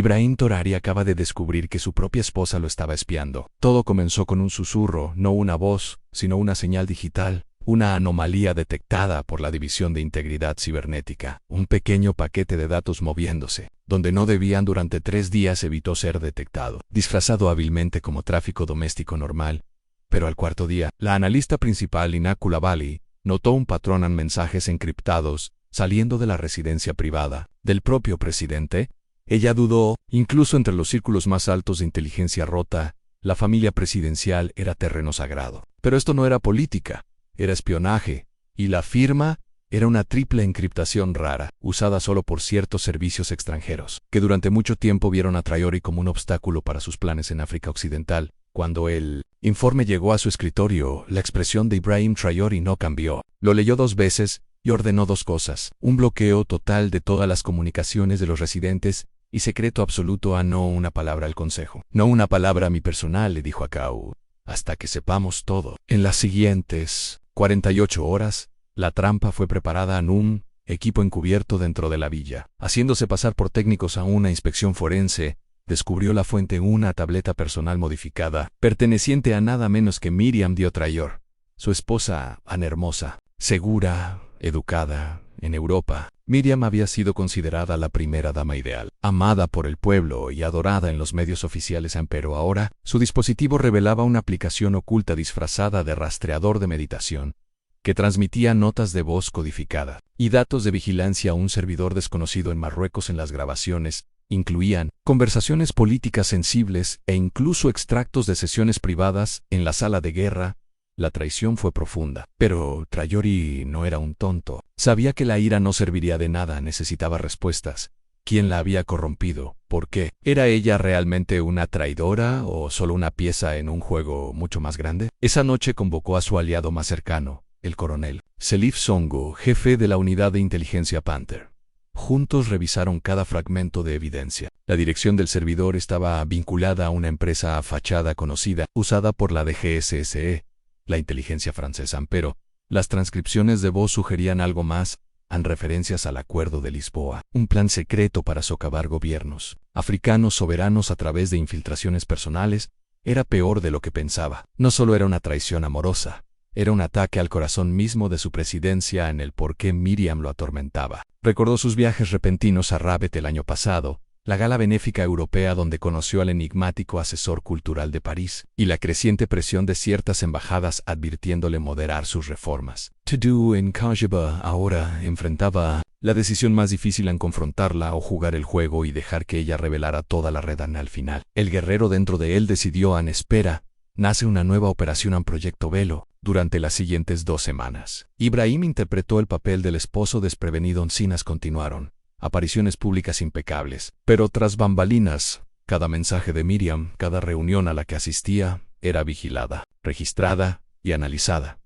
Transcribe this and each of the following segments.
Ibrahim Traoré acaba de descubrir que su propia esposa lo estaba espiando. Todo comenzó con un susurro, no una voz, sino una señal digital. Una anomalía detectada por la División de Integridad Cibernética. Un pequeño paquete de datos moviéndose, donde no debían durante 3 días evitó ser detectado, disfrazado hábilmente como tráfico doméstico normal. Pero al cuarto día, la analista principal Ina Coulibaly notó un patrón en mensajes encriptados saliendo de la residencia privada del propio presidente. Ella dudó, incluso entre los círculos más altos de inteligencia rota, la familia presidencial era terreno sagrado. Pero esto no era política. Era espionaje, y la firma era una triple encriptación rara, usada solo por ciertos servicios extranjeros, que durante mucho tiempo vieron a Traoré como un obstáculo para sus planes en África Occidental. Cuando el informe llegó a su escritorio, la expresión de Ibrahim Traoré no cambió. Lo leyó 2 veces y ordenó 2 cosas: un bloqueo total de todas las comunicaciones de los residentes y secreto absoluto a no una palabra al Consejo. No una palabra a mi personal, le dijo a Cau, hasta que sepamos todo. En las siguientes 48 horas, la trampa fue preparada en un equipo encubierto dentro de la villa. Haciéndose pasar por técnicos a una inspección forense, descubrió la fuente en una tableta personal modificada, perteneciente a nada menos que Miriam Díaz Traoré, su esposa Ana Hermosa. Segura, educada, en Europa, Miriam había sido considerada la primera dama ideal, amada por el pueblo y adorada en los medios oficiales, pero ahora, su dispositivo revelaba una aplicación oculta disfrazada de rastreador de meditación, que transmitía notas de voz codificadas y datos de vigilancia a un servidor desconocido en Marruecos. En las grabaciones incluían conversaciones políticas sensibles e incluso extractos de sesiones privadas en la sala de guerra. La traición fue profunda, pero Traoré no era un tonto. Sabía que la ira no serviría de nada, necesitaba respuestas. ¿Quién la había corrompido? ¿Por qué? ¿Era ella realmente una traidora o solo una pieza en un juego mucho más grande? Esa noche convocó a su aliado más cercano, el coronel Selif Songo, jefe de la unidad de inteligencia Panther. Juntos revisaron cada fragmento de evidencia. La dirección del servidor estaba vinculada a una empresa a fachada conocida, usada por la DGSSE, la inteligencia francesa, pero las transcripciones de voz sugerían algo más, en referencias al Acuerdo de Lisboa, un plan secreto para socavar gobiernos africanos soberanos a través de infiltraciones personales. Era peor de lo que pensaba. No solo era una traición amorosa, era un ataque al corazón mismo de su presidencia en el por qué Miriam lo atormentaba. Recordó sus viajes repentinos a Rabat el año pasado, la gala benéfica europea donde conoció al enigmático asesor cultural de París, y la creciente presión de ciertas embajadas advirtiéndole moderar sus reformas. Tudou en Kajaba ahora enfrentaba la decisión más difícil en confrontarla o jugar el juego y dejar que ella revelara toda la red. Al final, el guerrero dentro de él decidió: en espera, nace una nueva operación en Proyecto Velo. Durante las siguientes 2 semanas, Ibrahim interpretó el papel del esposo desprevenido. Encinas continuaron. Apariciones públicas impecables. Pero tras bambalinas, cada mensaje de Miriam, cada reunión a la que asistía, era vigilada, registrada y analizada.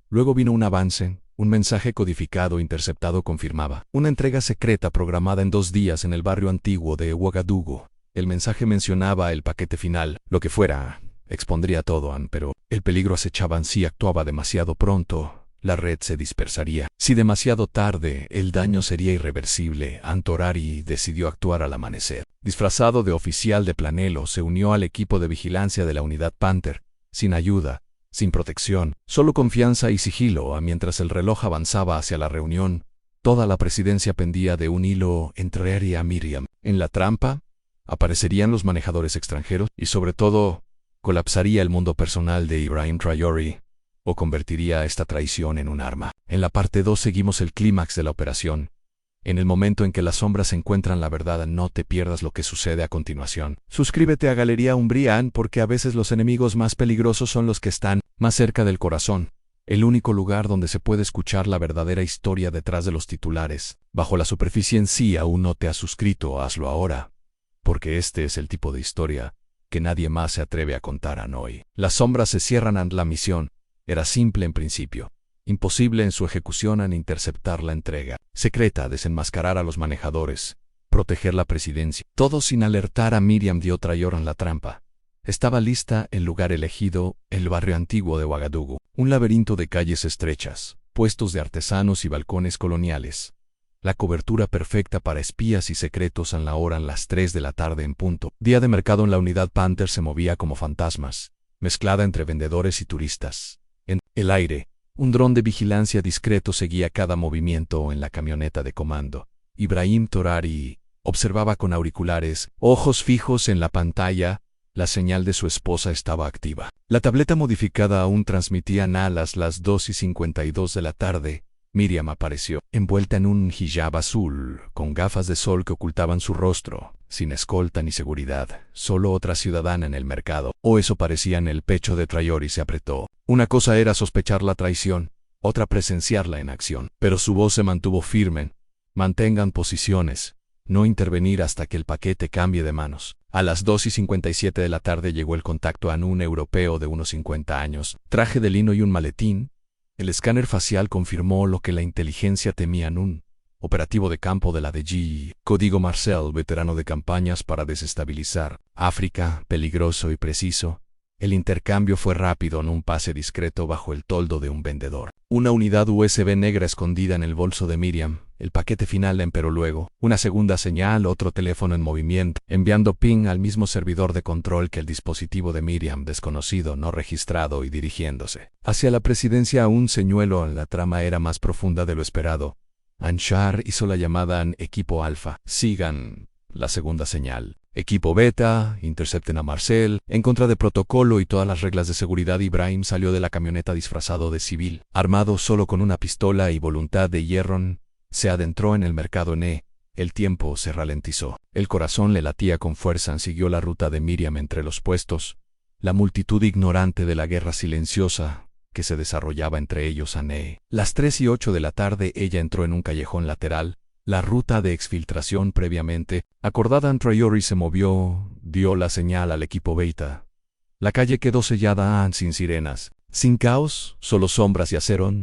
Luego vino un avance. Un mensaje codificado interceptado confirmaba una entrega secreta programada en 2 días en el barrio antiguo de Ouagadougou. El mensaje mencionaba el paquete final, lo que fuera, expondría todo, pero el peligro acechaba. Si actuaba demasiado pronto, la red se dispersaría. Si demasiado tarde, el daño sería irreversible. Traoré decidió actuar al amanecer. Disfrazado de oficial de Planelo, se unió al equipo de vigilancia de la unidad Panther, sin ayuda, sin protección, solo confianza y sigilo. Mientras el reloj avanzaba hacia la reunión, toda la presidencia pendía de un hilo entre Traoré y Miriam. En la trampa, aparecerían los manejadores extranjeros y, sobre todo, colapsaría el mundo personal de Ibrahim Traoré, o convertiría esta traición en un arma. En la parte 2 seguimos el clímax de la operación. En el momento en que las sombras encuentran la verdad, no te pierdas lo que sucede a continuación. Suscríbete a Galería Umbrian porque a veces los enemigos más peligrosos son los que están más cerca del corazón. El único lugar donde se puede escuchar la verdadera historia detrás de los titulares. Bajo la superficie. Si aún no te has suscrito, hazlo ahora, porque este es el tipo de historia que nadie más se atreve a contar hoy. Las sombras se cierran ante la misión. Era simple en principio, imposible en su ejecución. Interceptar la entrega secreta, desenmascarar a los manejadores, proteger la presidencia. Todo sin alertar a Miriam Díaz Traoré. En la trampa estaba lista. El lugar elegido, el barrio antiguo de Ouagadougou. Un laberinto de calles estrechas, puestos de artesanos y balcones coloniales. La cobertura perfecta para espías y secretos en la hora en las 3 de la tarde en punto. Día de mercado en la unidad Panther se movía como fantasmas, mezclada entre vendedores y turistas. En el aire, un dron de vigilancia discreto seguía cada movimiento en la camioneta de comando. Ibrahim Torari observaba con auriculares, ojos fijos en la pantalla. La señal de su esposa estaba activa. La tableta modificada aún transmitía a las 2:52 de la tarde. Miriam apareció, envuelta en un hijab azul, con gafas de sol que ocultaban su rostro, sin escolta ni seguridad, solo otra ciudadana en el mercado. O eso parecía. En el pecho de Traore se apretó. Una cosa era sospechar la traición, otra presenciarla en acción. Pero su voz se mantuvo firme. Mantengan posiciones. No intervenir hasta que el paquete cambie de manos. A las 2:57 de la tarde llegó el contacto a un europeo de unos 50 años, traje de lino y un maletín. El escáner facial confirmó lo que la inteligencia temía. Un operativo de campo de la DG. Código Marcel, veterano de campañas para desestabilizar África, peligroso y preciso. El intercambio fue rápido en un pase discreto bajo el toldo de un vendedor. Una unidad USB negra escondida en el bolso de Miriam. El paquete final emperó luego. Una segunda señal, otro teléfono en movimiento, enviando ping al mismo servidor de control que el dispositivo de Miriam, desconocido, no registrado, y dirigiéndose hacia la presidencia. Un señuelo. La trama era más profunda de lo esperado. Anshar hizo la llamada a Equipo Alfa. Sigan la segunda señal. Equipo Beta, intercepten a Marcel. En contra de protocolo y todas las reglas de seguridad, Ibrahim salió de la camioneta disfrazado de civil, armado solo con una pistola y voluntad de hierro. Se adentró en el mercado en El tiempo se ralentizó. El corazón le latía con fuerza. Siguió la ruta de Miriam entre los puestos. La multitud ignorante de la guerra silenciosa que se desarrollaba entre ellos. Las 3:08 de la tarde ella entró en un callejón lateral. La ruta de exfiltración previamente acordada. Traore se movió, dio la señal al equipo Beta. La calle quedó sellada, sin sirenas, sin caos, solo sombras y acero.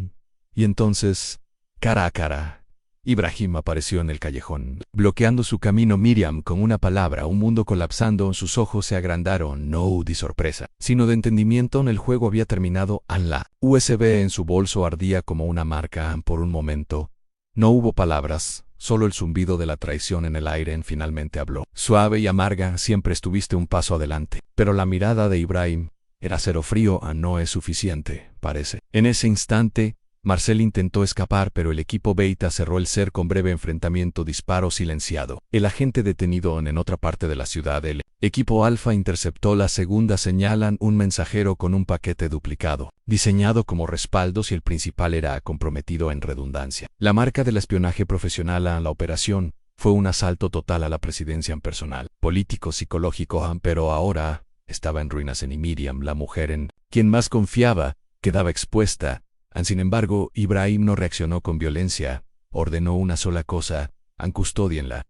Y entonces, cara a cara, Ibrahim apareció en el callejón, bloqueando su camino. Miriam, con una palabra, un mundo colapsando. Sus ojos se agrandaron, no de sorpresa, sino de entendimiento. El juego había terminado. La USB en su bolso ardía como una marca. Por un momento, no hubo palabras. Solo el zumbido de la traición en el aire. Finalmente habló. Suave y amarga, siempre estuviste un paso adelante. Pero la mirada de Ibrahim era acero frío. No es suficiente, parece. En ese instante, Marcel intentó escapar, pero el equipo Beta cerró el cerco. Breve enfrentamiento, disparo silenciado. El agente detenido en otra parte de la ciudad. El equipo Alfa interceptó la segunda señal. Un mensajero con un paquete duplicado, diseñado como respaldo si el principal era comprometido. En redundancia, la marca del espionaje profesional. La operación fue un asalto total a la presidencia en personal, político, psicológico, pero ahora estaba en ruinas. Y Miriam, la mujer en quien más confiaba, quedaba expuesta. Sin embargo, Ibrahim no reaccionó con violencia. Ordenó una sola cosa: custódienla.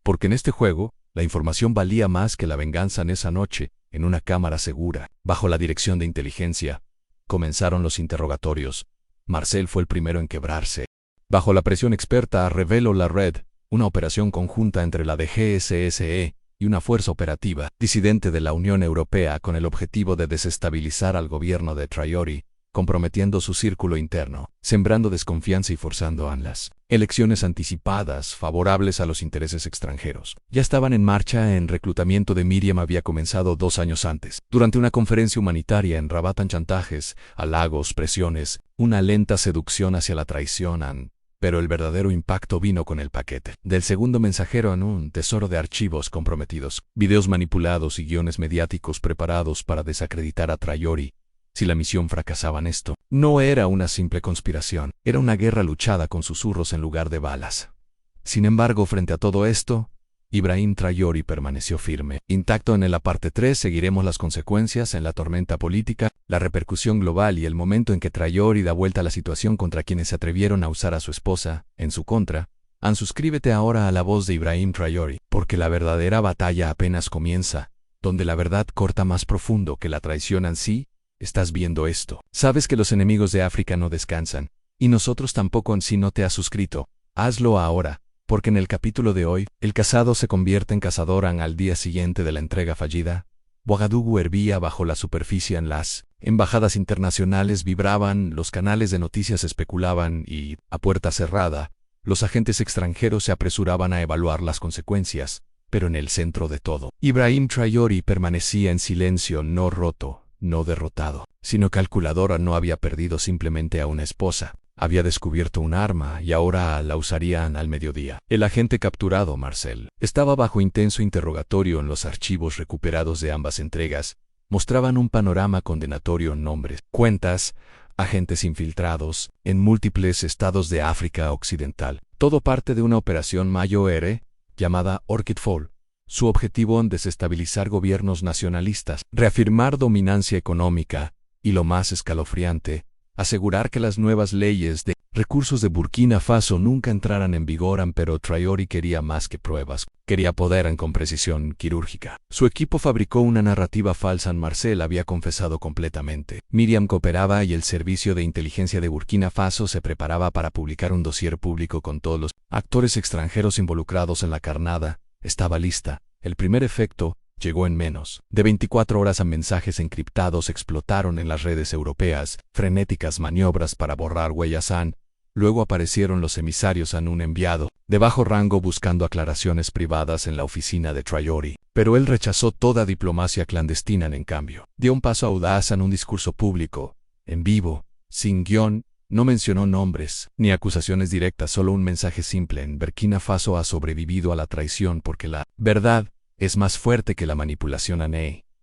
Porque en este juego, la información valía más que la venganza. En esa noche, en una cámara segura, bajo la dirección de inteligencia, comenzaron los interrogatorios. Marcel fue el primero en quebrarse. Bajo la presión experta, reveló la red, una operación conjunta entre la DGSSE y una fuerza operativa disidente de la Unión Europea con el objetivo de desestabilizar al gobierno de Traore, comprometiendo su círculo interno, sembrando desconfianza y forzando las elecciones anticipadas favorables a los intereses extranjeros. Ya estaban en marcha. El reclutamiento de Miriam había comenzado 2 años antes. Durante una conferencia humanitaria en Rabat, chantajes, halagos, presiones, una lenta seducción hacia la traición. Pero el verdadero impacto vino con el paquete del segundo mensajero. Un tesoro de archivos comprometidos, videos manipulados y guiones mediáticos preparados para desacreditar a Traore. Si la misión fracasaba, esto no era una simple conspiración, era una guerra luchada con susurros en lugar de balas. Sin embargo, frente a todo esto, Ibrahim Traore permaneció firme. Intacto. En la parte 3 seguiremos las consecuencias en la tormenta política, la repercusión global y el momento en que Traore da vuelta a la situación contra quienes se atrevieron a usar a su esposa en su contra. Suscríbete ahora a La Voz de Ibrahim Traore, porque la verdadera batalla apenas comienza, donde la verdad corta más profundo que la traición en sí. Estás viendo esto. Sabes que los enemigos de África no descansan, y nosotros tampoco. Si no te has suscrito, hazlo ahora, porque en el capítulo de hoy, el cazado se convierte en cazador. Al día siguiente de la entrega fallida, Ouagadougou hervía bajo la superficie. Las embajadas internacionales vibraban, los canales de noticias especulaban y, a puerta cerrada, Los agentes extranjeros se apresuraban a evaluar las consecuencias, pero en el centro de todo, Ibrahim Traore permanecía en silencio, no roto, no derrotado, sino calculadora. No había perdido simplemente a una esposa. Había descubierto un arma y ahora la usarían al mediodía. El agente capturado, Marcel, estaba bajo intenso interrogatorio. En los archivos recuperados de ambas entregas mostraban un panorama condenatorio: nombres, cuentas, agentes infiltrados en múltiples estados de África Occidental. Todo parte de una operación mayor llamada Orchid Fall. Su objetivo: desestabilizar gobiernos nacionalistas, reafirmar dominancia económica y, lo más escalofriante, asegurar que las nuevas leyes de recursos de Burkina Faso nunca entraran en vigor. Pero Traore quería más que pruebas, quería poder con precisión quirúrgica. Su equipo fabricó una narrativa falsa. Marcel había confesado completamente. Miriam cooperaba y el servicio de inteligencia de Burkina Faso se preparaba para publicar un dossier público con todos los actores extranjeros involucrados en la carnada. Estaba lista. El primer efecto llegó en menos de 24 horas. Mensajes encriptados explotaron en las redes europeas, frenéticas maniobras para borrar huellas. Luego aparecieron los emisarios. Un enviado de bajo rango buscando aclaraciones privadas en la oficina de Traore. Pero él rechazó toda diplomacia clandestina. En cambio, dio un paso audaz en un discurso público, en vivo, sin guión. No mencionó nombres ni acusaciones directas, solo un mensaje simple: en Burkina Faso ha sobrevivido a la traición porque la verdad es más fuerte que la manipulación.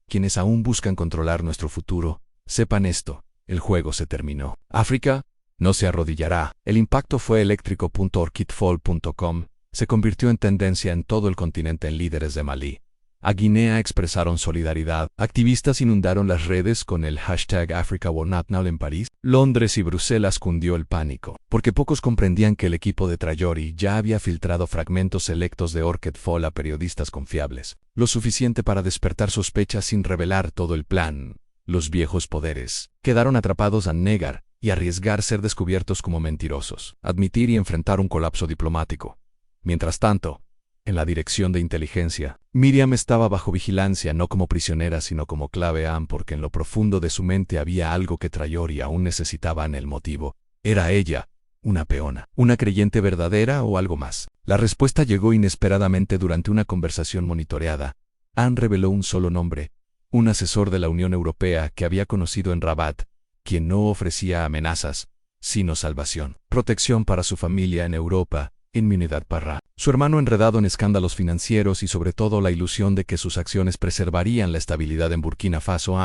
Quienes aún buscan controlar nuestro futuro, sepan esto: el juego se terminó. África no se arrodillará. El impacto fue eléctrico. Orchidfall.com se convirtió en tendencia en todo el continente. En líderes de Malí a Guinea expresaron solidaridad. Activistas inundaron las redes con el hashtag Africa Will Not Now. En París, Londres y Bruselas cundió el pánico, porque pocos comprendían que el equipo de Traore ya había filtrado fragmentos selectos de Orchid Fall a periodistas confiables, lo suficiente para despertar sospechas sin revelar todo el plan. Los viejos poderes quedaron atrapados a negar y arriesgar ser descubiertos como mentirosos, admitir y enfrentar un colapso diplomático. Mientras tanto, en la dirección de inteligencia, Miriam estaba bajo vigilancia, no como prisionera sino como clave, porque en lo profundo de su mente había algo que Traore aún necesitaba. El motivo: ¿era ella una peona, una creyente verdadera o algo más? La respuesta llegó inesperadamente durante una conversación monitoreada. Reveló un solo nombre: un asesor de la Unión Europea que había conocido en Rabat, quien no ofrecía amenazas, sino salvación, protección para su familia en Europa, inmunidad para su hermano enredado en escándalos financieros y sobre todo la ilusión de que sus acciones preservarían la estabilidad en Burkina Faso.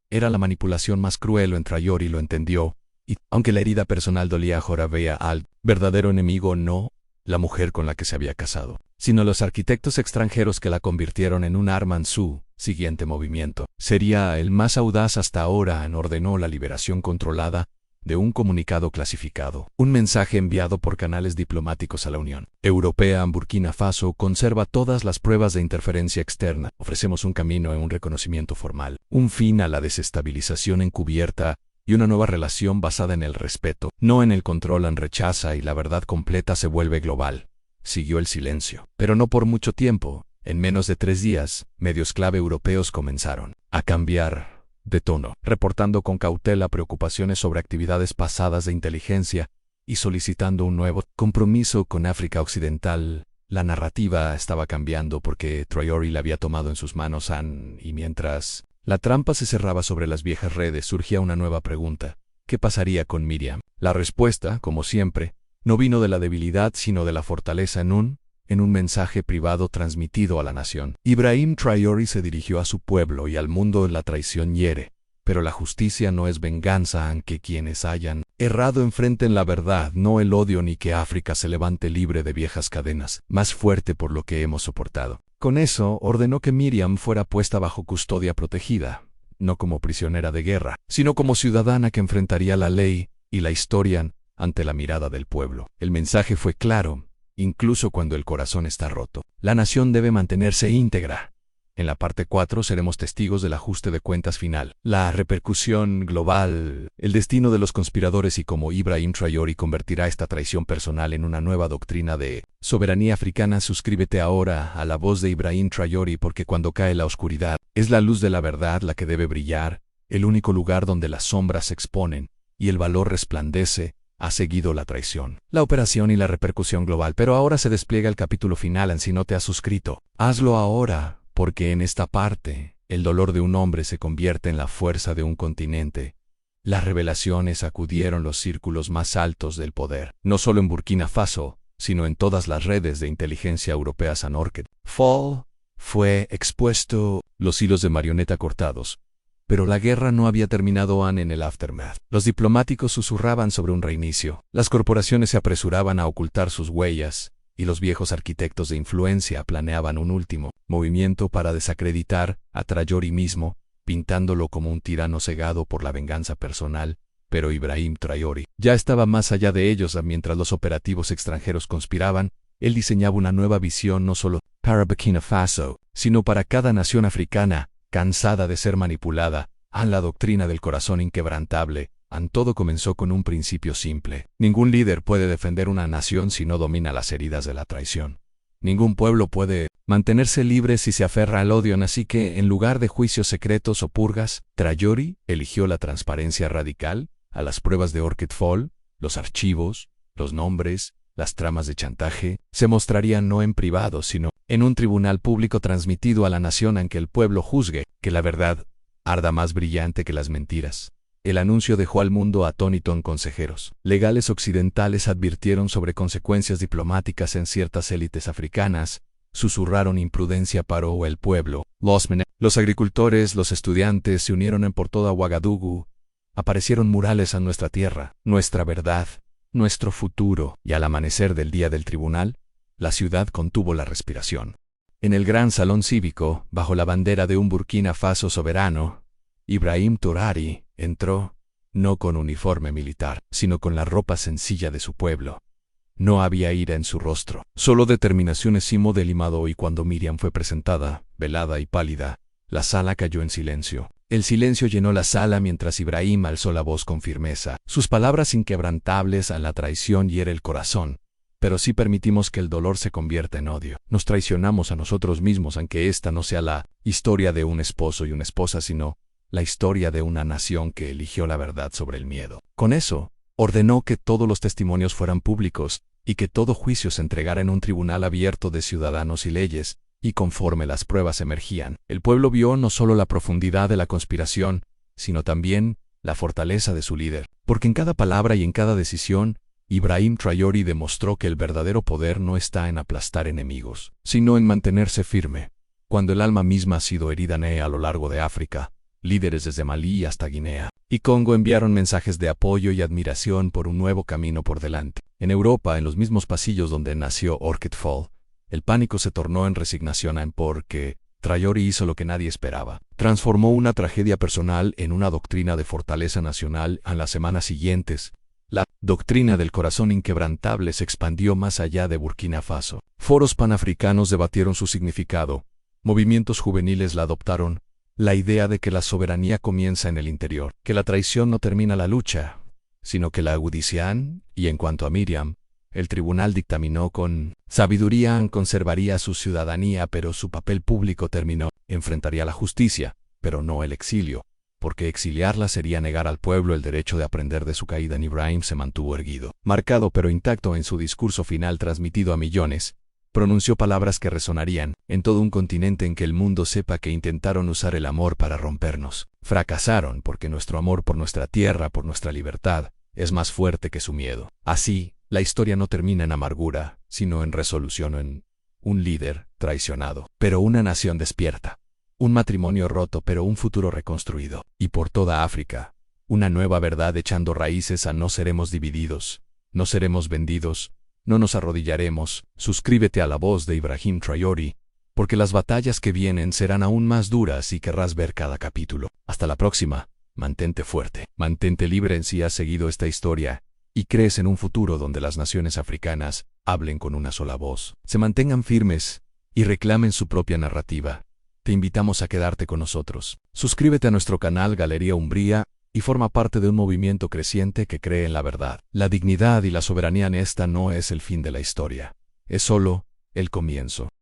Era la manipulación más cruel. Traore lo entendió, y, aunque la herida personal dolía, ahora veía al verdadero enemigo no la mujer con la que se había casado, sino los arquitectos extranjeros que la convirtieron en un arma. En su siguiente movimiento sería el más audaz hasta ahora. Ordenó la liberación controlada de un comunicado clasificado, un mensaje enviado por canales diplomáticos a la Unión Europea. Burkina Faso conserva todas las pruebas de interferencia externa. Ofrecemos un camino en un reconocimiento formal, un fin a la desestabilización encubierta y una nueva relación basada en el respeto, no en el control. Rechaza y la verdad completa se vuelve global. Siguió el silencio, pero no por mucho tiempo. En menos de 3 días, medios clave europeos comenzaron a cambiar de tono, reportando con cautela preocupaciones sobre actividades pasadas de inteligencia y solicitando un nuevo compromiso con África Occidental. La narrativa estaba cambiando porque Traore la había tomado en sus manos. Y mientras la trampa se cerraba sobre las viejas redes, surgía una nueva pregunta: ¿qué pasaría con Miriam? La respuesta, como siempre, no vino de la debilidad sino de la fortaleza. En un mensaje privado transmitido a la nación, Ibrahim Traore se dirigió a su pueblo y al mundo. La traición hiere, pero la justicia no es venganza, aunque quienes hayan errado enfrenten la verdad, no el odio, ni que África se levante libre de viejas cadenas, más fuerte por lo que hemos soportado. Con eso, ordenó que Miriam fuera puesta bajo custodia protegida, no como prisionera de guerra, sino como ciudadana que enfrentaría la ley y la historia ante la mirada del pueblo. El mensaje fue claro: incluso cuando el corazón está roto, la nación debe mantenerse íntegra. En la parte 4 seremos testigos del ajuste de cuentas final, la repercusión global, el destino de los conspiradores y cómo Ibrahim Traore convertirá esta traición personal en una nueva doctrina de soberanía africana. Suscríbete ahora a La Voz de Ibrahim Traore, porque cuando cae la oscuridad, es la luz de la verdad la que debe brillar, el único lugar donde las sombras se exponen y el valor resplandece. Ha seguido la traición, la operación y la repercusión global, pero ahora se despliega el capítulo final. Si no te has suscrito, hazlo ahora, porque en esta parte, el dolor de un hombre se convierte en la fuerza de un continente. Las revelaciones sacudieron los círculos más altos del poder, no solo en Burkina Faso, sino en todas las redes de inteligencia europeas. Orchid Fall fue expuesto, los hilos de marioneta cortados. Pero la guerra no había terminado aún en el aftermath. Los diplomáticos susurraban sobre un reinicio, las corporaciones se apresuraban a ocultar sus huellas, y los viejos arquitectos de influencia planeaban un último movimiento para desacreditar a Traore mismo, pintándolo como un tirano cegado por la venganza personal. Pero Ibrahim Traore ya estaba más allá de ellos. Mientras los operativos extranjeros conspiraban, él diseñaba una nueva visión no solo para Burkina Faso, sino para cada nación africana, cansada de ser manipulada. La doctrina del corazón inquebrantable. Todo comenzó con un principio simple. Ningún líder puede defender una nación si no domina las heridas de la traición. Ningún pueblo puede mantenerse libre si se aferra al odio. Así que, en lugar de juicios secretos o purgas, Traore eligió la transparencia radical. A las pruebas de Orchid Fall, los archivos, los nombres, las tramas de chantaje, se mostrarían no en privado, sino en un tribunal público transmitido a la nación, en que el pueblo juzgue, que la verdad arda más brillante que las mentiras. El anuncio dejó al mundo atónito. En consejeros legales occidentales advirtieron sobre consecuencias diplomáticas en ciertas élites africanas, susurraron imprudencia para el pueblo. Los agricultores, los estudiantes se unieron por toda Ouagadougou. Aparecieron murales a nuestra tierra, nuestra verdad, nuestro futuro. Y al amanecer del día del tribunal, la ciudad contuvo la respiración. En el gran salón cívico, bajo la bandera de un Burkina Faso soberano, Ibrahim Traore entró, no con uniforme militar, sino con la ropa sencilla de su pueblo. No había ira en su rostro, solo determinación. Delimado. Y cuando Miriam fue presentada, velada y pálida, la sala cayó en silencio. El silencio llenó la sala mientras Ibrahim alzó la voz con firmeza. Sus palabras inquebrantables. La traición hiere el corazón, pero si permitimos que el dolor se convierta en odio, nos traicionamos a nosotros mismos. Aunque esta no sea la historia de un esposo y una esposa, sino la historia de una nación que eligió la verdad sobre el miedo. Con eso, ordenó que todos los testimonios fueran públicos y que todo juicio se entregara en un tribunal abierto de ciudadanos y leyes. Y conforme las pruebas emergían, el pueblo vio no solo la profundidad de la conspiración, sino también la fortaleza de su líder. Porque en cada palabra y en cada decisión, Ibrahim Traore demostró que el verdadero poder no está en aplastar enemigos, sino en mantenerse firme. Cuando el alma misma ha sido herida a lo largo de África, líderes desde Malí hasta Guinea y Congo enviaron mensajes de apoyo y admiración por un nuevo camino por delante. En Europa, en los mismos pasillos donde nació Orchid Fall, el pánico se tornó en resignación porque Traore hizo lo que nadie esperaba. Transformó una tragedia personal en una doctrina de fortaleza nacional. En las semanas siguientes, la doctrina del corazón inquebrantable se expandió más allá de Burkina Faso. Foros panafricanos debatieron su significado. Movimientos juveniles la adoptaron. La idea de que la soberanía comienza en el interior, que la traición no termina la lucha, sino que la agudizan. Y en cuanto a Miriam, el tribunal dictaminó con sabiduría conservaría su ciudadanía, pero su papel público terminó. Enfrentaría la justicia, pero no el exilio, porque exiliarla sería negar al pueblo el derecho de aprender de su caída. Ibrahim se mantuvo erguido, marcado pero intacto. En su discurso final transmitido a millones, pronunció palabras que resonarían en todo un continente. En que el mundo sepa que intentaron usar el amor para rompernos. Fracasaron porque nuestro amor por nuestra tierra, por nuestra libertad, es más fuerte que su miedo. Así, la historia no termina en amargura, sino en resolución, en un líder traicionado, pero una nación despierta. Un matrimonio roto, pero un futuro reconstruido. Y por toda África, una nueva verdad echando raíces. No seremos divididos, no seremos vendidos, no nos arrodillaremos. Suscríbete a la voz de Ibrahim Traore, porque las batallas que vienen serán aún más duras y querrás ver cada capítulo. Hasta la próxima. Mantente fuerte, mantente libre. Si has seguido esta historia y crees en un futuro donde las naciones africanas hablen con una sola voz, se mantengan firmes y reclamen su propia narrativa, te invitamos a quedarte con nosotros. Suscríbete a nuestro canal Galería Umbría y forma parte de un movimiento creciente que cree en la verdad, la dignidad y la soberanía. Esta no es el fin de la historia, es solo el comienzo.